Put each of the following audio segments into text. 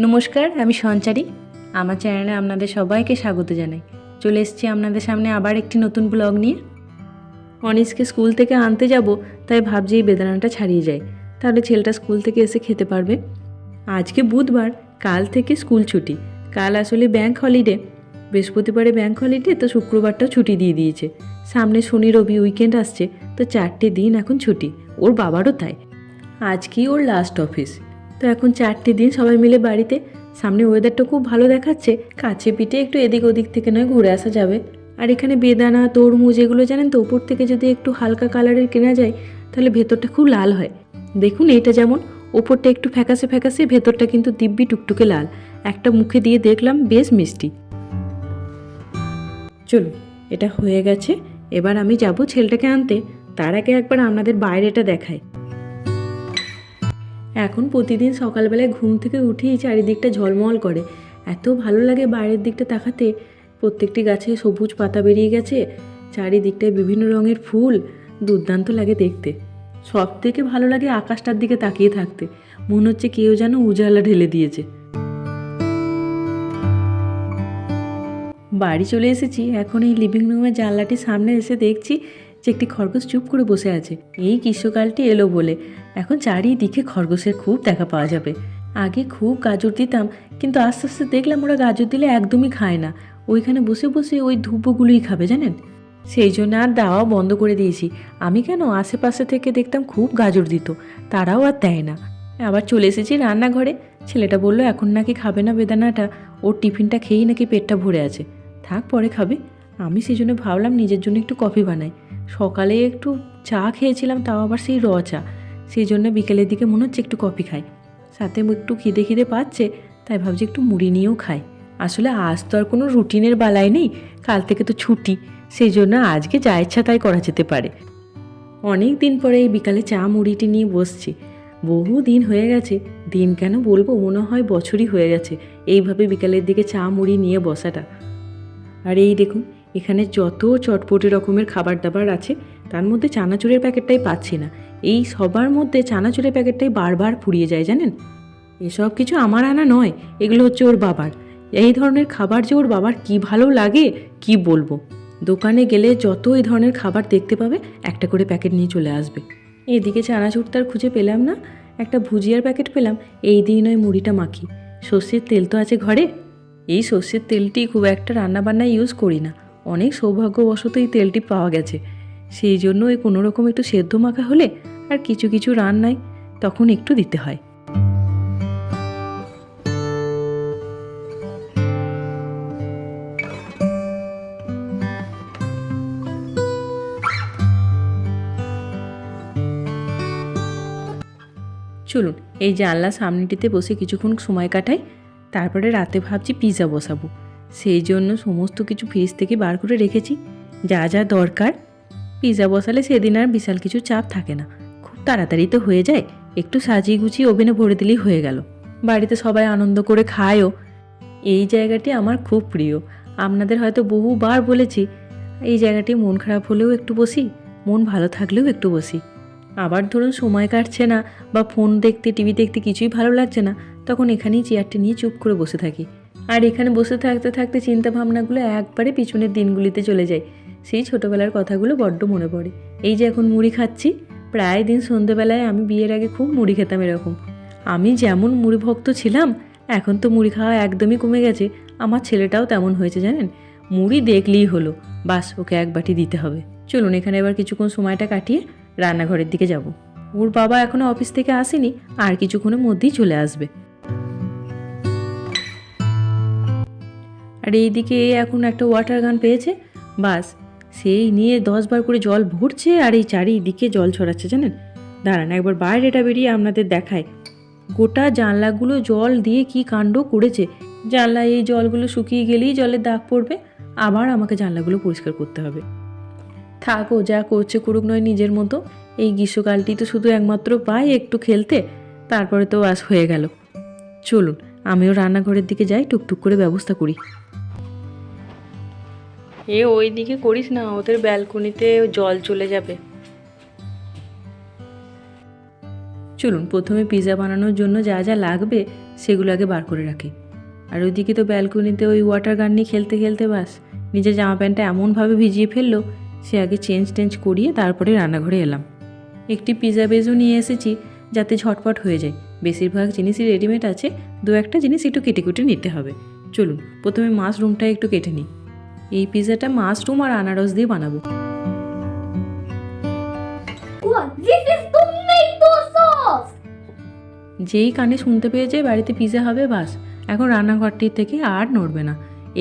নমস্কার, আমি সঞ্চারী। আমার চ্যানেলে আপনাদের সবাইকে স্বাগত জানাই। চলে এসেছি আপনাদের সামনে আবার একটি নতুন ব্লগ নিয়ে। অনিশকে স্কুল থেকে আনতে যাব, তাই ভাবছি এই বেদানাটা ছাড়িয়ে যায়, তাহলে ছেলেটা স্কুল থেকে এসে খেতে পারবে। আজকে বুধবার, কাল থেকে স্কুল ছুটি। কাল আসলে ব্যাংক হলিডে, বৃহস্পতিবারে ব্যাংক হলিডে, তো শুক্রবারটাও ছুটি দিয়ে দিয়েছে। সামনে শনি রবি উইকেন্ড আসছে, তো 4টে দিন এখন ছুটি। ওর বাবারও তাই। আজকেই ওর লাস্ট অফিস, তো এখন 4টে দিন সবাই মিলে বাড়িতে। সামনে ওয়েদারটা খুব ভালো দেখাচ্ছে, কাছে পিঠে একটু এদিক ওদিক থেকে নয় ঘুরে আসা যাবে। আর এখানে বেদানা তরমুজ এগুলো জানেন তো, উপর থেকে যদি একটু হালকা কালারের কেনা যায় তাহলে ভেতরটা খুব লাল হয়। দেখুন এটা যেমন ওপরটা একটু ফ্যাকাসে ফ্যাকাসে, ভেতরটা কিন্তু দিব্যি টুকটুকে লাল। একটা মুখে দিয়ে দেখলাম বেশ মিষ্টি। চলুন, এটা হয়ে গেছে, এবার আমি যাব ছেলেটাকে আনতে। তার আগে একবার আপনাদের বাইরেটা দেখাই। এখন প্রতিদিন সকালবেলায় ঘুম থেকে উঠেই চারিদিকটা ঝলমল করে, এত ভালো লাগে বাইরের দিকটা তাকাতে। প্রত্যেকটি গাছে সবুজ পাতা বেরিয়ে গেছে, চারিদিকটায় বিভিন্ন রঙের ফুল, দুর্দান্ত লাগে দেখতে। সব থেকে ভালো লাগে আকাশটার দিকে তাকিয়ে থাকতে, মনে হচ্ছে কেউ যেন উজালা ঢেলে দিয়েছে। বাড়ি চলে এসেছি, এখন এই লিভিং রুমের জানলাটির সামনে এসে দেখছি যে একটি খরগোশ চুপ করে বসে আছে। এই গ্রীষ্মকালটি এলো বলে এখন চারিদিকে খরগোশের খুব দেখা পাওয়া যাবে। আগে খুব গাজর দিতাম, কিন্তু আস্তে আস্তে দেখলাম ওরা গাজর দিলে একদমই খায় না, ওইখানে বসে বসে ওই ধুপোগুলোই খাবে জানেন। সেই জন্য আর দেওয়া বন্ধ করে দিয়েছি। আমি কেন, আশেপাশে থেকে দেখতাম খুব গাজর দিত, তারাও আর দেয় না। আবার চলে এসেছি রান্নাঘরে। ছেলেটা বললো এখন নাকি খাবে না বেদানাটা, ওর টিফিনটা খেয়েই নাকি পেটটা ভরে আছে, থাক পরে খাবে। আমি সেই জন্য ভাবলাম নিজের জন্য একটু কফি বানাই। সকালে একটু চা খেয়েছিলাম, তাও আবার সেই চা, সেই জন্য বিকেলের দিকে মনে হচ্ছে একটু কফি খাই। সাথে একটু খিদে খিদে পাচ্ছে, তাই ভাবছি একটু মুড়ি নিয়েও খাই। আসলে আজ তো আর কোনো রুটিনের বালাই নেই, কাল থেকে তো ছুটি, সেই জন্য আজকে যা ইচ্ছা তাই করা যেতে পারে। অনেক দিন পরে এই বিকালে চা মুড়িটি নিয়ে বসছি। বহু দিন হয়ে গেছে, দিন কেন বলবো, মনে হয় বছরই হয়ে গেছে এইভাবে বিকালের দিকে চা মুড়ি নিয়ে বসাটা। আর এই দেখুন, এখানে যত চটপটি রকমের খাবার দাবার আছে, তার মধ্যে চানাচুরের প্যাকেটটাই পাচ্ছি না। এই সবার মধ্যে চানাচুরের প্যাকেটটাই বারবার ফুরিয়ে যায় জানেন। এসব কিছু আমার আনা নয়, এগুলো হচ্ছে ওর বাবার। এই ধরনের খাবার যে ওর বাবার কি ভালো লাগে কি বলবো। দোকানে গেলে যত এই ধরনের খাবার দেখতে পাবে একটা করে প্যাকেট নিয়ে চলে আসবে। এদিকে চানাচুর তার খুঁজে পেলাম না, একটা ভুজিয়ার প্যাকেট পেলাম। এই দিন ওই মুড়িটা মাখি। সর্ষের তেল তো আছে ঘরে, এই সর্ষের তেলটি খুব একটা রান্নাবান্নায় ইউজ করি না, অনেক সৌভাগ্যবশত এই তেলটি পাওয়া গেছে। সেই জন্য ওই কোনো রকম একটু সেদ্ধ মাখা হলে আর কিছু কিছু রান্নায় তখন একটু দিতে হয়। চলুন এই জানলার সামনেটিতে বসে কিছুক্ষণ সময় কাটাই, তারপরে রাতে ভাবছি পিৎজা বসাবো। সেই জন্য সমস্ত কিছু ফ্রিজ থেকে বার করে রেখেছি, যা যা দরকার। পিৎজা বসালে সেদিন আর বিশাল কিছু চাপ থাকে না, খুব তাড়াতাড়ি তো হয়ে যায়। একটু সাজিয়ে গুছিয়ে ওভেনে ভরে দিলেই হয়ে গেল। বাড়িতে সবাই আনন্দ করে খায়ও। এই জায়গাটি আমার খুব প্রিয়, আপনাদের হয়তো বহুবার বলেছি। এই জায়গাটি মন খারাপ হলেও একটু বসি, মন ভালো থাকলেও একটু বসি। আবার ধরুন সময় কাটছে না বা ফোন দেখতে টিভি দেখতে কিছুই ভালো লাগছে না, তখন এখানেই চেয়ারটি নিয়ে চুপ করে বসে থাকি। আর এখানে বসে থাকতে থাকতে চিন্তা ভাবনাগুলো একবারে পিছনের দিনগুলিতে চলে যায়। সেই ছোটোবেলার কথাগুলো বড্ড মনে পড়ে। এই যে এখন মুড়ি খাচ্ছি, প্রায় দিন সন্ধেবেলায় আমি বিয়ের আগে খুব মুড়ি খেতাম এরকম। আমি যেমন মুড়ি ভক্ত ছিলাম, এখন তো মুড়ি খাওয়া একদমই কমে গেছে। আমার ছেলেটাও তেমন হয়েছে জানেন, মুড়ি দেখলেই হলো, বাস ওকে এক বাটি দিতে হবে। চলুন এখানে এবার কিছুক্ষণ সময়টা কাটিয়ে রান্নাঘরের দিকে যাব। ওর বাবা এখনো অফিস থেকে আসেনি, আর কিছুক্ষণের মধ্যেই চলে আসবে। আর এইদিকে এখন একটা ওয়াটার গান পেয়েছে, বাস সেই নিয়ে 10 বার করে জল ভরছে আর এই চারিদিকে জল ছড়াচ্ছে জানেন। দাঁড়ান একবার বাইরেটা বেরিয়ে আপনাদের দেখায়। গোটা জানলাগুলো জল দিয়ে কি কাণ্ড করেছে। জানলা এই জলগুলো শুকিয়ে গেলেই জলের দাগ পড়বে, আবার আমাকে জানলাগুলো পরিষ্কার করতে হবে। থাকো, যা করছে করুক নয় নিজের মতো। এই গ্রীষ্মকালটি তো শুধু একমাত্র পাই একটু খেলতে, তারপরে তো আজ হয়ে গেল। চলুন আমিও রান্নাঘরের দিকে যাই, টুকটুক করে ব্যবস্থা করি। ওই দিকে করিস না, ওদের ব্যালকনিতে জল চলে যাবে। চলুন প্রথমে পিৎজা বানানোর জন্য যা যা লাগবে সেগুলো আগে বার করে রাখি। আর ওইদিকে তো ব্যালকনিতে ওই ওয়াটার গান নিয়ে খেলতে খেলতে বাস নিজের জামা প্যান্টটা এমনভাবে ভিজিয়ে ফেললো, সে আগে চেঞ্জ করিয়ে তারপরে রান্নাঘরে এলাম। একটি পিৎজা বেজও নিয়ে এসেছি যাতে ঝটপট হয়ে যায়। বেশিরভাগ জিনিসই রেডিমেড আছে, দু একটা জিনিস একটু কেটে কুটে নিতে হবে। চলুন প্রথমে মাশরুমটা একটু কেটে নিই। এই পিৎজাটা মাশরুম আর আনারস দিয়ে বানাবো। যেই কানে শুনতে পেয়েছে বাড়িতে পিৎজা হবে, বাস এখন রান্নাঘরটির থেকে আর নড়বে না,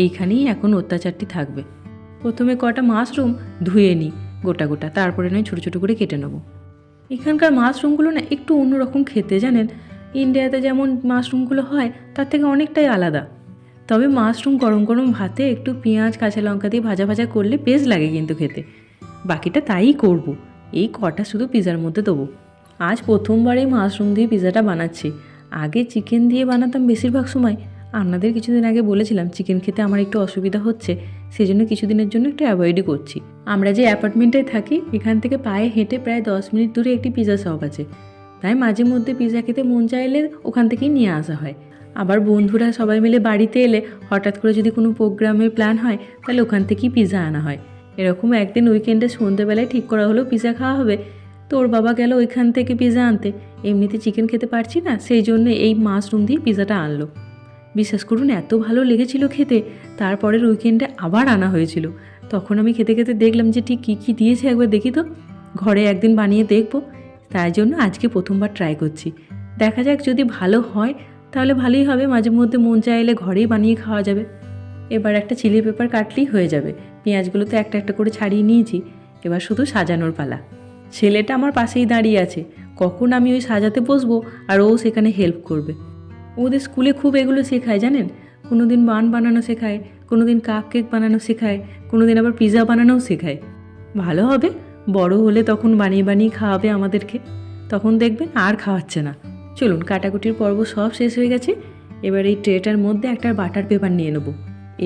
এইখানেই এখন অত্যাচারটি থাকবে। প্রথমে কটা মাশরুম ধুয়ে নিই গোটা গোটা, তারপরে নয় ছোটো ছোটো করে কেটে নেবো। এখানকার মাশরুমগুলো না একটু অন্যরকম খেতে, জানেন, ইন্ডিয়াতে যেমন মাশরুমগুলো হয় তার থেকে অনেকটাই আলাদা। তবে মাশরুম গরম গরম ভাতে একটু পেঁয়াজ কাঁচা লঙ্কা দিয়ে ভাজা ভাজা করলে বেশ লাগে কিন্তু খেতে। বাকিটা তাই করব, এই কটা শুধু পিৎজার মধ্যে দেবো। আজ প্রথমবারই মাশরুম দিয়ে পিৎজাটা বানাচ্ছি, আগে চিকেন দিয়ে বানাতাম বেশিরভাগ সময়। আপনাদের কিছুদিন আগে বলেছিলাম চিকেন খেতে আমার একটু অসুবিধা হচ্ছে, সেই জন্য কিছুদিনের জন্য একটু অ্যাভয়েডই করছি। আমরা যে অ্যাপার্টমেন্টে থাকি এখান থেকে পায়ে হেঁটে প্রায় 10 মিনিট দূরে একটি পিৎজা শপ আছে, তাই মাঝে মধ্যে পিৎজা খেতে মন চাইলে ওখান থেকেই নিয়ে আসা হয়। আবার বন্ধুরা সবাই মিলে বাড়িতে এলে হঠাৎ করে যদি কোনো প্রোগ্রামের প্ল্যান হয় তাহলে ওখান থেকেই পিৎজা আনা হয়। এরকম একদিন উইকেন্ডে সন্ধ্যেবেলায় ঠিক করা হলো পিৎজা খাওয়া হবে, তো ওর বাবা গেল ওইখান থেকে পিৎজা আনতে। এমনিতে চিকেন খেতে পারছি না, সেই জন্য এই মাশরুম দিয়ে পিৎজাটা আনলো। বিশ্বাস করুন এত ভালো লেগেছিল খেতে, তারপরের উইকেন্ডে আবার আনা হয়েছিল। তখন আমি খেতে খেতে দেখলাম যে ঠিক কী কী দিয়েছে একবার দেখি তো, ঘরে একদিন বানিয়ে দেখবো। তাই জন্য আজকে প্রথমবার ট্রাই করছি, দেখা যাক যদি ভালো হয় তাহলে ভালোই হবে, মাঝে মধ্যে মন চাইলে ঘরেই বানিয়ে খাওয়া যাবে। এবার একটা চিলি পেপার কাটলেই হয়ে যাবে। পেঁয়াজগুলো তো একটা একটা করে ছাড়িয়ে নিয়েছি, এবার শুধু সাজানোর পালা। ছেলেটা আমার পাশেই দাঁড়িয়ে আছে, কখন আমি ওই সাজাতে বসবো আর ও সেখানে হেল্প করবে। ওদের স্কুলে খুব এগুলো শেখায় জানেন, কোনো দিন বান বানানো শেখায়, কোনো দিন কাপ কেক বানানো শেখায়, কোনো দিন আবার পিৎজা বানানোও শেখায়। ভালো হবে, বড় হলে তখন বানিয়ে বানিয়ে খাওয়াবে আমাদেরকে, তখন দেখবেন আর খাওয়াচ্ছে না। চলুন কাটাকুটির পর্ব সব শেষ হয়ে গেছে, এবার এই ট্রেটার মধ্যে একটা বাটার পেপার নিয়ে নেবো,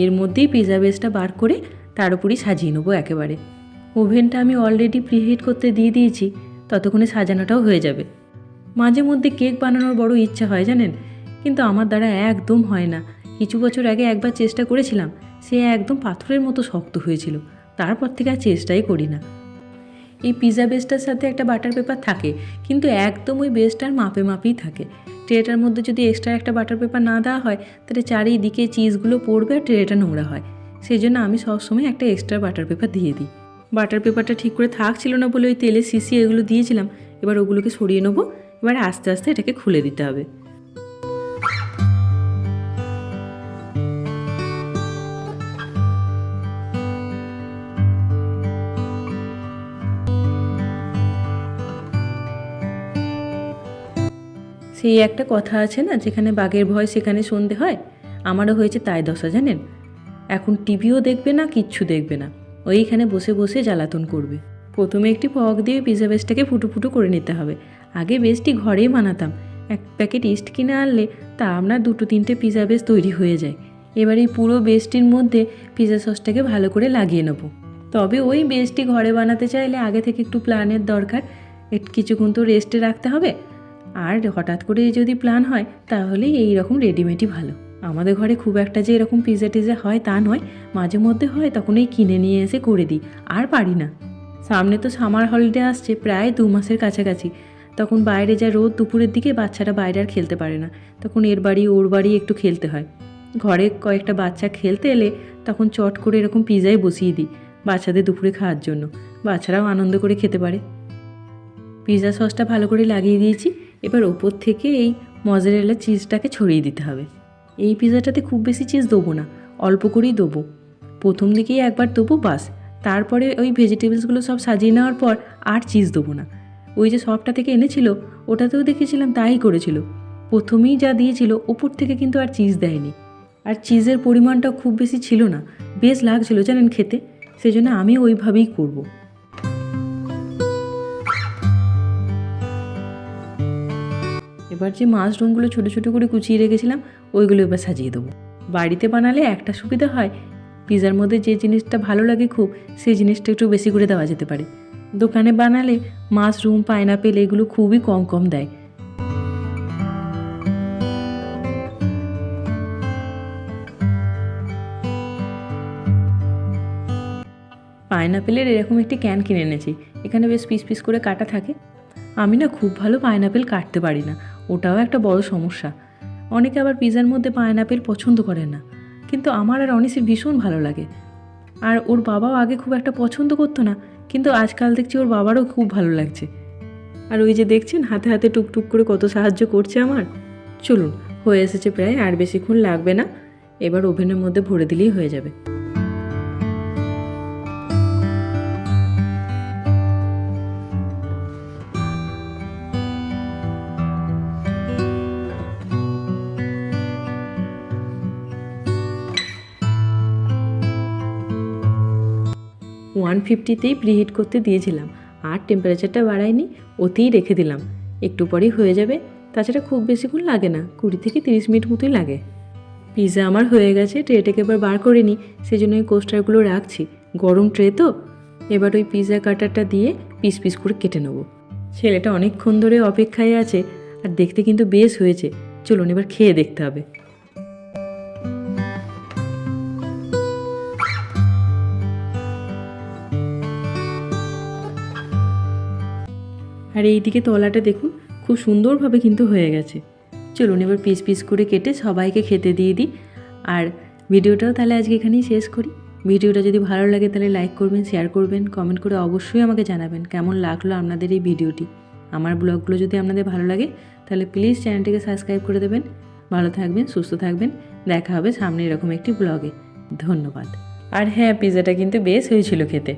এর মধ্যেই পিৎজা বেসটা বার করে তার উপরই সাজিয়ে নেবো একেবারে। ওভেনটা আমি অলরেডি প্রিহিট করতে দিয়ে দিয়েছি, ততক্ষণে সাজানোটাও হয়ে যাবে। মাঝে মধ্যে কেক বানানোর বড় ইচ্ছা হয় জানেন, কিন্তু আমার দ্বারা একদম হয় না। কিছু বছর আগে একবার চেষ্টা করেছিলাম, সে একদম পাথরের মতো শক্ত হয়েছিল, তারপর থেকে আর চেষ্টাই করি না। এই পিৎজা বেসটার সাথে একটা বাটার পেপার থাকে, কিন্তু একদম ওই বেসটার মাপে মাপেই থাকে। ট্রেটার মধ্যে যদি এক্সট্রা একটা বাটার পেপার না দেওয়া হয় তাহলে চারিদিকে চিজগুলো পড়বে আর ট্রেটা নোংরা হয়, সেই জন্য আমি সবসময় একটা এক্সট্রা বাটার পেপার দিয়ে দিই। বাটার পেপারটা ঠিক করে থাকছিল না বলে ওই তেলে শিশি এগুলো দিয়েছিলাম, এবার ওগুলোকে সরিয়ে নেবো। এবার আস্তে আস্তে এটাকে খুলে দিতে হবে। সেই একটা কথা আছে না, যেখানে বাঘের ভয় সেখানে সন্ধে হয়, আমারও হয়েছে তাই দশা জানেন। এখন টিভিও দেখবে না, কিচ্ছু দেখবে না, ওইখানে বসে বসে জ্বালাতন করবে। প্রথমে একটি ফক দিয়ে পিৎজা বেসটাকে ফুটো ফুটো করে নিতে হবে। আগে বেসটি ঘরেই বানাতাম, এক প্যাকেট ইস্ট কিনে আনলে তা আপনার 2-3টে পিৎজা বেস তৈরি হয়ে যায়। এবার এই পুরো বেসটির মধ্যে পিৎজা সসটাকে ভালো করে লাগিয়ে নেব। তবে ওই বেসটি ঘরে বানাতে চাইলে আগে থেকে একটু প্ল্যানের দরকার, কিছুক্ষণ তো রেস্টে রাখতে হবে। আর হঠাৎ করে যদি প্ল্যান হয় তাহলে এই রকম রেডিমেডই ভালো। আমাদের ঘরে খুব একটা যে এরকম পিৎজা টিজা হয় তা নয়, মাঝে মধ্যে হয়, তখন এই কিনে নিয়ে এসে করে দিই, আর পারি না। সামনে তো সামার হলিডে আসছে, প্রায় 2 মাসের কাছাকাছি। তখন বাইরে যা রোদ দুপুরের দিকে, বাচ্চারা বাইরে আর খেলতে পারে না, তখন এর বাড়ি ওর বাড়ি একটু খেলতে হয়। ঘরে কয়েকটা বাচ্চা খেলতে এলে তখন চট করে এরকম পিৎজাই বসিয়ে দিই বাচ্চাদের দুপুরে খাওয়ার জন্য, বাচ্চারাও আনন্দ করে খেতে পারে। পিৎজা সসটা ভালো করে লাগিয়ে দিয়েছি, এবার ওপর থেকে এই মজারেলা চিজটাকে ছড়িয়ে দিতে হবে। এই পিৎজাটাতে খুব বেশি চিজ দেবো না, অল্প করেই দেবো, প্রথম দিকেই একবার দেবো বাস। তারপরে ওই ভেজিটেবলসগুলো সব সাজিয়ে নেওয়ার পর আর চিজ দেবো না। ওই যে শপটা থেকে এনেছিল ওটাতেও দেখেছিলাম তাই করেছিল, প্রথমেই যা দিয়েছিল ওপর থেকে কিন্তু আর চিজ দেয়নি, আর চিজের পরিমাণটাও খুব বেশি ছিল না, বেশ লাগছিল জানেন খেতে, সেজন্য আমি ওইভাবেই করব। এবার যে মাশরুমগুলো ছোটো ছোটো করে কুচিয়ে রেখেছিলাম ওইগুলো এবার সাজিয়ে দেবো। বাড়িতে বানালে একটা সুবিধা হয়, পিৎজার মধ্যে যে জিনিসটা ভালো লাগে খুব, সেই জিনিসটা একটু বেশি করে দেওয়া যেতে পারে। দোকানে বানালে মাশরুম, পাইনাপেল এগুলো খুবই কম কম দেয়, পাইনাপেলের এরকম একটি ক্যান কিনে এনেছি। এখানে বেশ পিস পিস করে কাটা থাকে। আমি না খুব ভালো পাইনাপেল কাটতে পারি না, ওটাও একটা বড় সমস্যা। অনেকে আবার পিৎজার মধ্যে পাইনাপেল পছন্দ করে না, কিন্তু আমার আর অনিসের ভীষণ ভালো লাগে। আর ওর বাবাও আগে খুব একটা পছন্দ করতো না, কিন্তু আজকাল দেখছি ওর বাবারও খুব ভালো লাগছে। আর ওই যে দেখছেন হাতে হাতে টুকটুক করে কত সাহায্য করছে আমার। চলুন, হয়ে এসেছে প্রায়, আর বেশিক্ষণ লাগবে না। এবার ওভেনের মধ্যে ভরে দিলেই হয়ে যাবে। ওয়ান 50তেই প্রিহিট করতে দিয়েছিলাম, আর টেম্পারেচারটা বাড়াইনি, ওতেই রেখে দিলাম। একটু পরেই হয়ে যাবে। তাছাড়া খুব বেশিক্ষণ লাগে না, 20 থেকে 30 মিনিট মতোই লাগে। পিৎজা আমার হয়ে গেছে, ট্রেটাকে এবার বার করে নিই, সেই জন্য ওই কোস্টারগুলো রাখছি। গরম ট্রে তো। এবার ওই পিৎজা কাটারটা দিয়ে পিস পিস করে কেটে নেব। ছেলেটা অনেকক্ষণ ধরে অপেক্ষায় আছে, আর দেখতে কিন্তু বেশ হয়েছে। চলুন এবার খেয়ে দেখতে হবে। আর এই দিকে তলাটা দেখুন, খুব সুন্দরভাবে কিন্তু হয়ে গেছে। চলুন এবার পিস পিস করে কেটে সবাইকে খেতে দিয়ে দিই। আর ভিডিওটাও তাহলে আজকে এখানেই শেষ করি। ভিডিওটা যদি ভালো লাগে তাহলে লাইক করবেন, শেয়ার করবেন, কমেন্ট করে অবশ্যই আমাকে জানাবেন কেমন লাগলো আপনাদের এই ভিডিওটি। আমার ব্লগগুলো যদি আপনাদের ভালো লাগে তাহলে প্লিজ চ্যানেলটিকে সাবস্ক্রাইব করে দেবেন। ভালো থাকবেন, সুস্থ থাকবেন। দেখা হবে সামনে এরকম একটি ব্লগে। ধন্যবাদ। আর হ্যাঁ, পিৎজাটা কিন্তু বেশ হয়েছিল খেতে।